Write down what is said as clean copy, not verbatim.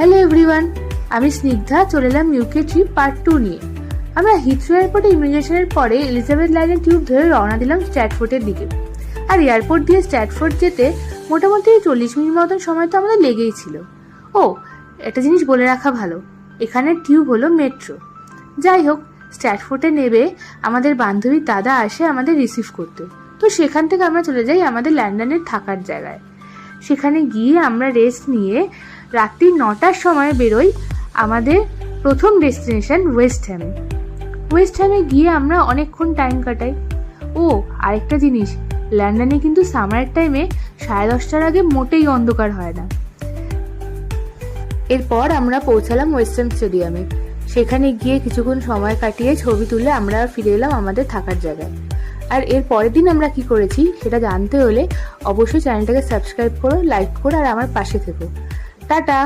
Hello everyone, আমি স্নিগ্ধা চলে এলাম ইউকে ট্রিপ পার্ট 2 নিয়ে। আমরা হিথ্রো এয়ারপোর্টে ইমিগ্রেশনের পরে এলিজাবেথ লাইনের টিউব ধরে রওনা দিলাম স্ট্র্যাটফোর্ডের দিকে। আর এয়ারপোর্ট দিয়ে স্ট্র্যাটফোর্ড যেতে মোটামুটি 40 মিনিট মতন সময় তো আমাদের লেগেই ছিল। ও, একটা জিনিস বলে রাখা ভালো, এখানের টিউব হলো মেট্রো। যাই হোক, স্ট্র্যাটফোর্ডে নেবে আমাদের বান্ধবীর দাদা আসে আমাদের রিসিভ করতে। তো সেখান থেকে আমরা চলে যাই আমাদের লন্ডনের থাকার জায়গায়। সেখানে গিয়ে আমরা রেস্ট নিয়ে রাত্রি 9টার সময় বেরোই আমাদের প্রথম ডেস্টিনেশন ওয়েস্ট হ্যামে। ওয়েস্ট হ্যামে গিয়ে আমরা অনেকক্ষণ টাইম কাটাই। ও, আরেকটা জিনিস, লন্ডনে কিন্তু সামারের টাইমে 10:30টার আগে মোটেই অন্ধকার হয় না। এরপর আমরা পৌঁছালাম ওয়েস্টার্ন স্টেডিয়ামে। সেখানে গিয়ে কিছুক্ষণ সময় কাটিয়ে ছবি তুলে আমরা ফিরে এলাম আমাদের থাকার জায়গায়। আর এর পরের দিন আমরা কি করেছি সেটা জানতে হলে অবশ্যই চ্যানেলটাকে সাবস্ক্রাইব করো, লাইক করো আর আমার পাশে থেকো। টাটা।